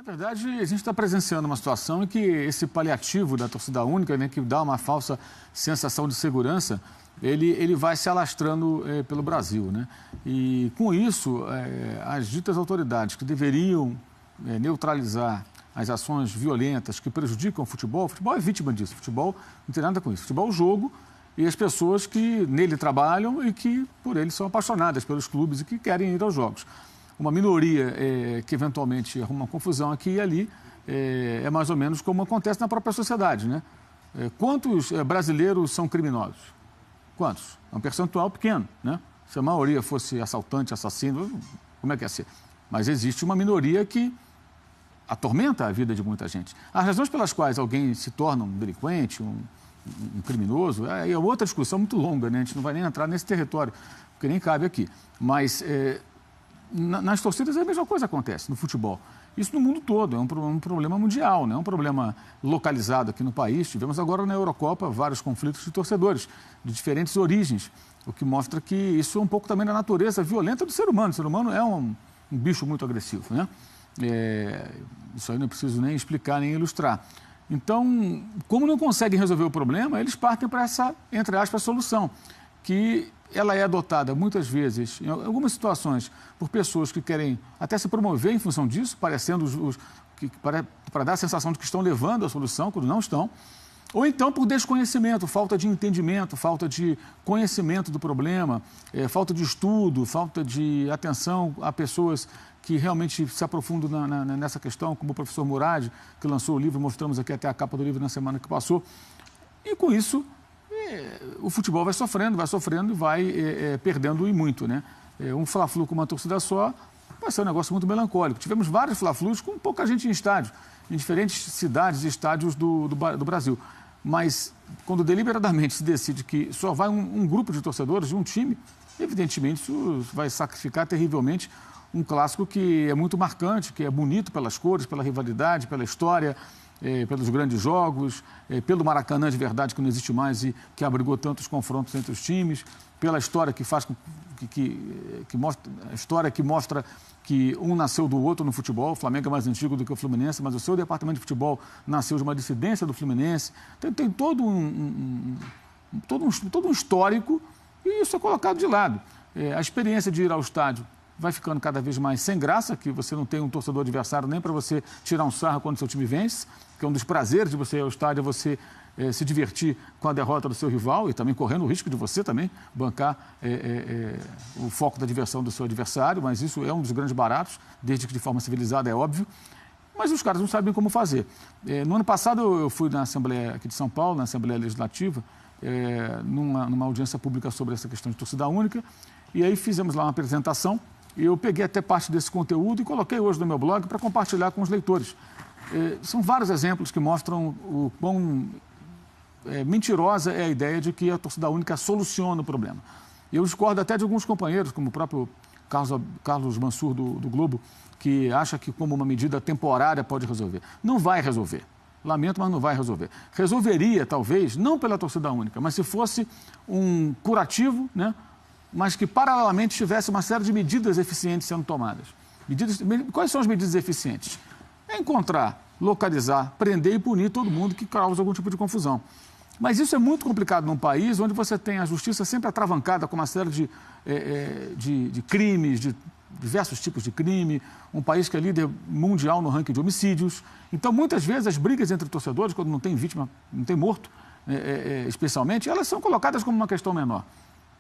Na verdade, a gente está presenciando uma situação em que esse paliativo da torcida única, né, que dá uma falsa sensação de segurança, ele vai se alastrando pelo Brasil, né? E com isso, as ditas autoridades que deveriam neutralizar as ações violentas que prejudicam o futebol é vítima disso. Futebol não tem nada com isso. Futebol é o jogo e as pessoas que nele trabalham e que por ele são apaixonadas pelos clubes e que querem ir aos jogos. Uma minoria que eventualmente arruma confusão aqui e ali é mais ou menos como acontece na própria sociedade, né? Quantos brasileiros são criminosos? Quantos? É um percentual pequeno, né? Se a maioria fosse assaltante, assassino, como é que ia ser? Mas existe uma minoria que atormenta a vida de muita gente. As razões pelas quais alguém se torna um delinquente, um criminoso, é outra discussão muito longa, né? A gente não vai nem entrar nesse território, porque nem cabe aqui. Mas nas torcidas a mesma coisa acontece no futebol. Isso no mundo todo, é um problema mundial, não é um problema localizado aqui no país. Tivemos agora na Eurocopa vários conflitos de torcedores de diferentes origens, o que mostra que isso é um pouco também da natureza violenta do ser humano. O ser humano é um bicho muito agressivo, né? Isso aí não preciso nem explicar, nem ilustrar. Então, como não conseguem resolver o problema, eles partem para essa, entre aspas, solução, que ela é adotada muitas vezes, em algumas situações, por pessoas que querem até se promover em função disso, parecendo para dar a sensação de que estão levando a solução, quando não estão, ou então por desconhecimento, falta de entendimento, falta de conhecimento do problema, falta de estudo, falta de atenção a pessoas que realmente se aprofundam nessa questão, como o professor Murad, que lançou o livro, mostramos aqui até a capa do livro na semana que passou. E com isso, o futebol vai sofrendo e vai perdendo e muito, né? Um Fla-Flu com uma torcida só vai ser um negócio muito melancólico. Tivemos vários Fla-Flus com pouca gente em estádio, em diferentes cidades e estádios do Brasil. Mas quando deliberadamente se decide que só vai um grupo de torcedores de um time, evidentemente isso vai sacrificar terrivelmente um clássico que é muito marcante, que é bonito pelas cores, pela rivalidade, pela história, pelos grandes jogos, pelo Maracanã de verdade, que não existe mais e que abrigou tantos confrontos entre os times, pela história que faz que mostra que um nasceu do outro no futebol. O Flamengo é mais antigo do que o Fluminense, mas o seu departamento de futebol nasceu de uma dissidência do Fluminense. Tem todo um histórico e isso é colocado de lado. A experiência de ir ao estádio vai ficando cada vez mais sem graça, que você não tem um torcedor adversário nem para você tirar um sarro quando seu time vence, que é um dos prazeres de você ir ao estádio, é você se divertir com a derrota do seu rival e também correndo o risco de você também bancar o foco da diversão do seu adversário, mas isso é um dos grandes baratos, desde que de forma civilizada, é óbvio. Mas os caras não sabem como fazer. No ano passado eu fui na Assembleia aqui de São Paulo, na Assembleia Legislativa, numa audiência pública sobre essa questão de torcida única, e aí fizemos lá uma apresentação. Eu peguei até parte desse conteúdo e coloquei hoje no meu blog para compartilhar com os leitores. São vários exemplos que mostram o quão mentirosa é a ideia de que a torcida única soluciona o problema. Eu discordo até de alguns companheiros, como o próprio Carlos Mansur do Globo, que acha que como uma medida temporária pode resolver. Não vai resolver. Lamento, mas não vai resolver. Resolveria, talvez, não pela torcida única, mas se fosse um curativo, né? Mas que, paralelamente, tivesse uma série de medidas eficientes sendo tomadas. Quais são as medidas eficientes? É encontrar, localizar, prender e punir todo mundo que causa algum tipo de confusão. Mas isso é muito complicado num país onde você tem a justiça sempre atravancada com uma série de crimes, de diversos tipos de crime, um país que é líder mundial no ranking de homicídios. Então, muitas vezes, as brigas entre torcedores, quando não tem vítima, não tem morto, especialmente, elas são colocadas como uma questão menor.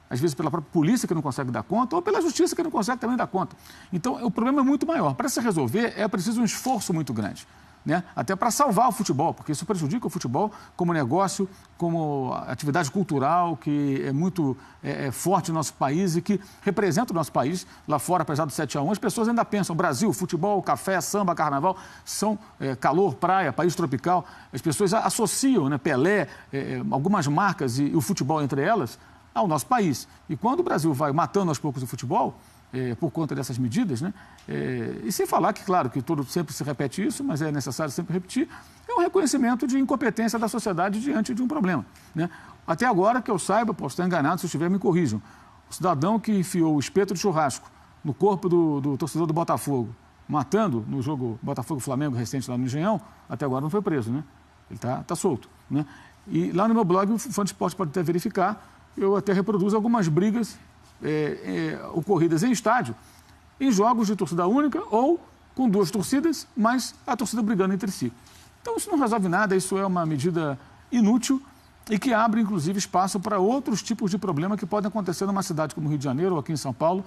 Às vezes pela própria polícia que não consegue dar conta, ou pela justiça que não consegue também dar conta. Então, o problema é muito maior. Para se resolver, é preciso um esforço muito grande, né? Até para salvar o futebol, porque isso prejudica o futebol como negócio, como atividade cultural, que é muito forte no nosso país e que representa o nosso país. Lá fora, apesar do 7-1, as pessoas ainda pensam, Brasil, futebol, café, samba, carnaval, são calor, praia, país tropical. As pessoas associam, né, Pelé, algumas marcas e o futebol entre elas, ao nosso país. E quando o Brasil vai matando aos poucos o futebol, por conta dessas medidas, né? E sem falar que, claro, que sempre se repete isso, mas é necessário sempre repetir, é um reconhecimento de incompetência da sociedade diante de um problema, né? Até agora, que eu saiba, posso estar enganado, se eu estiver, me corrijam. O cidadão que enfiou o espeto de churrasco no corpo do torcedor do Botafogo, matando no jogo Botafogo-Flamengo recente lá no Engenhão, até agora não foi preso, né? Ele tá solto, né? E lá no meu blog, o Fã de Esporte pode até verificar, eu até reproduzo algumas brigas ocorridas em estádio, em jogos de torcida única ou com duas torcidas, mas a torcida brigando entre si. Então isso não resolve nada, isso é uma medida inútil e que abre, inclusive, espaço para outros tipos de problema que podem acontecer numa cidade como Rio de Janeiro ou aqui em São Paulo,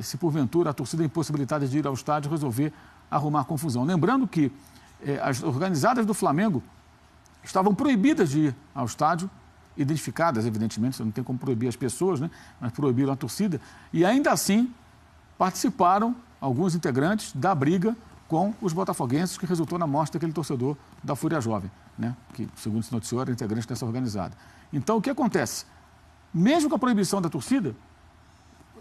se porventura a torcida impossibilitada de ir ao estádio resolver arrumar confusão. Lembrando que as organizadas do Flamengo estavam proibidas de ir ao estádio, identificadas, evidentemente, você não tem como proibir as pessoas, né? Mas proibiram a torcida, e ainda assim participaram alguns integrantes da briga com os botafoguenses, que resultou na morte daquele torcedor da Fúria Jovem, né? Que, segundo se noticiou, era integrante dessa organizada. Então, o que acontece? Mesmo com a proibição da torcida,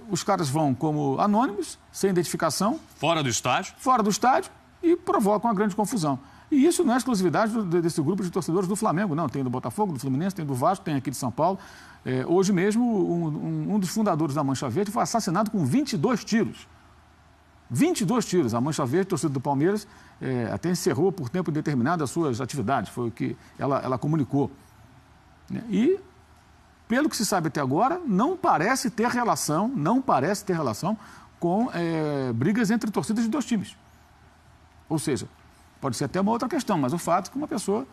os caras vão como anônimos, sem identificação. Fora do estádio. Fora do estádio e provocam uma grande confusão. E isso não é exclusividade desse grupo de torcedores do Flamengo, não. Tem do Botafogo, do Fluminense, tem do Vasco, tem aqui de São Paulo. Hoje mesmo, um dos fundadores da Mancha Verde foi assassinado com 22 tiros. 22 tiros. A Mancha Verde, torcida do Palmeiras, até encerrou por tempo indeterminado as suas atividades. Foi o que ela comunicou. E, pelo que se sabe até agora, não parece ter relação com brigas entre torcidas de dois times. Ou seja, pode ser até uma outra questão, mas o fato é que uma pessoa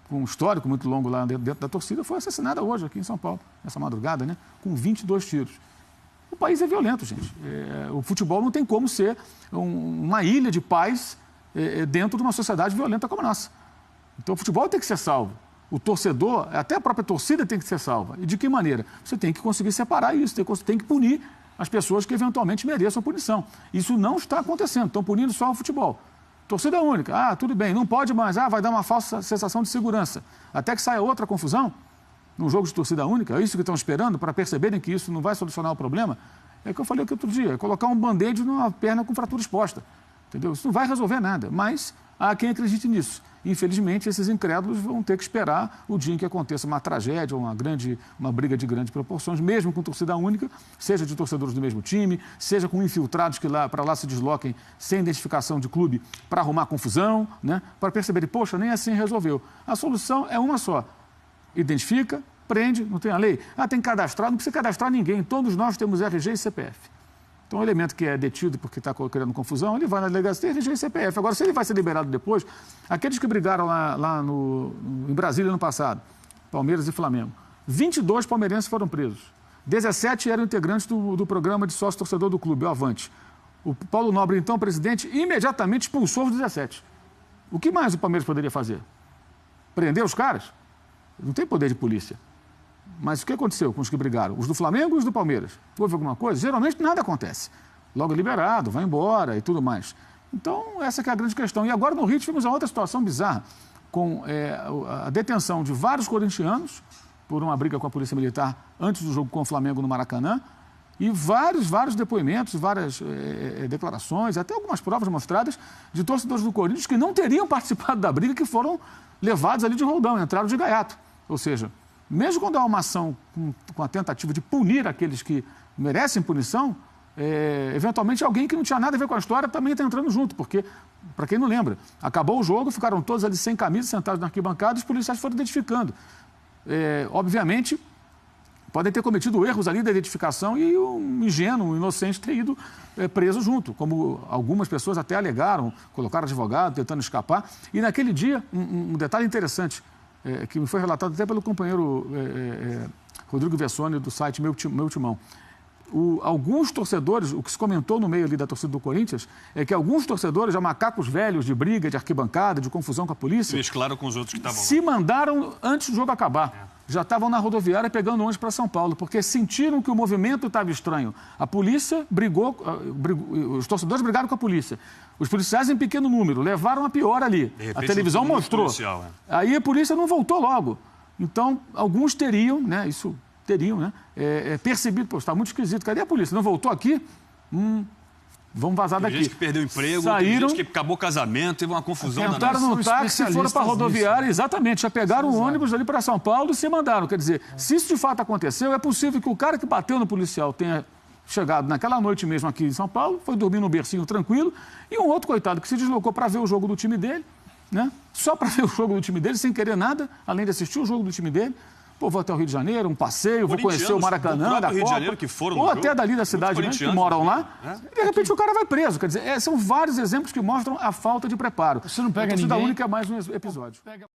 com um histórico muito longo lá dentro da torcida foi assassinada hoje aqui em São Paulo, nessa madrugada, né? Com 22 tiros. O país é violento, gente. O futebol não tem como ser uma ilha de paz dentro de uma sociedade violenta como a nossa. Então o futebol tem que ser salvo. O torcedor, até a própria torcida tem que ser salva. E de que maneira? Você tem que conseguir separar isso, tem que punir as pessoas que eventualmente mereçam punição. Isso não está acontecendo, estão punindo só o futebol. Torcida única, tudo bem, não pode mais, vai dar uma falsa sensação de segurança. Até que saia outra confusão, num jogo de torcida única, é isso que estão esperando, para perceberem que isso não vai solucionar o problema. É o que eu falei aqui outro dia, colocar um band-aid numa perna com fratura exposta. Entendeu? Isso não vai resolver nada, mas há quem acredite nisso. Infelizmente, esses incrédulos vão ter que esperar o dia em que aconteça uma tragédia, uma briga de grandes proporções, mesmo com torcida única, seja de torcedores do mesmo time, seja com infiltrados que para lá se desloquem sem identificação de clube para arrumar confusão, né? Para perceberem, poxa, nem assim resolveu. A solução é uma só. Identifica, prende, não tem a lei? Tem que cadastrar, não precisa cadastrar ninguém. Todos nós temos RG e CPF. Então, o elemento que é detido porque está criando confusão, ele vai na delegacia, RG e CPF. Agora, se ele vai ser liberado depois, aqueles que brigaram lá em Brasília no passado, Palmeiras e Flamengo, 22 palmeirenses foram presos. 17 eram integrantes do programa de sócio-torcedor do clube, o Avante. O Paulo Nobre, então, presidente, imediatamente expulsou os 17. O que mais o Palmeiras poderia fazer? Prender os caras? Não tem poder de polícia. Mas o que aconteceu com os que brigaram? Os do Flamengo e os do Palmeiras? Houve alguma coisa? Geralmente nada acontece. Logo é liberado, vai embora e tudo mais. Então, essa que é a grande questão. E agora no Rio tivemos uma outra situação bizarra, com a detenção de vários corintianos por uma briga com a Polícia Militar antes do jogo com o Flamengo no Maracanã, e vários depoimentos, várias declarações, até algumas provas mostradas de torcedores do Corinthians que não teriam participado da briga, que foram levados ali de roldão, entraram de gaiato. Ou seja, mesmo quando há uma ação com a tentativa de punir aqueles que merecem punição, eventualmente alguém que não tinha nada a ver com a história também está entrando junto, porque, para quem não lembra, acabou o jogo, ficaram todos ali sem camisa, sentados na arquibancada, e os policiais foram identificando. Obviamente, podem ter cometido erros ali da identificação e um ingênuo, um inocente ter ido preso junto, como algumas pessoas até alegaram, colocaram advogado, tentando escapar. E naquele dia, um detalhe interessante, que me foi relatado até pelo companheiro Rodrigo Vessone, do site Meu Timão. Alguns torcedores, o que se comentou no meio ali da torcida do Corinthians, é que alguns torcedores, já macacos velhos de briga, de arquibancada, de confusão com a polícia, mesclaram com os outros que estavam lá, se mandaram antes do jogo acabar. Já estavam na rodoviária pegando ônibus para São Paulo, porque sentiram que o movimento estava estranho. A polícia brigou, os torcedores brigaram com a polícia. Os policiais em pequeno número levaram a pior ali. A televisão mostrou. Policial, Aí a polícia não voltou logo. Então, alguns teriam, né, percebido, pô, está muito esquisito. Cadê a polícia? Não voltou aqui? Vamos vazar daqui. Tem gente que perdeu emprego, saíram, tem gente que acabou o casamento, teve uma confusão. Entraram no táxi, foram para a rodoviária, exatamente, já pegaram o ônibus ali para São Paulo e se mandaram. Quer dizer, se isso de fato aconteceu, é possível que o cara que bateu no policial tenha chegado naquela noite mesmo aqui em São Paulo, foi dormir no bercinho tranquilo, e um outro coitado que se deslocou para ver o jogo do time dele, né? Só para ver o jogo do time dele, sem querer nada, além de assistir o jogo do time dele. Pô, vou até o Rio de Janeiro, um passeio, vou conhecer o Maracanã da Rio Copa, de Janeiro que foram ou no até jogo, dali da cidade mesmo, que moram lá, e de repente o cara vai preso. Quer dizer, são vários exemplos que mostram a falta de preparo. Você não pega a torcida ninguém. única é mais um episódio.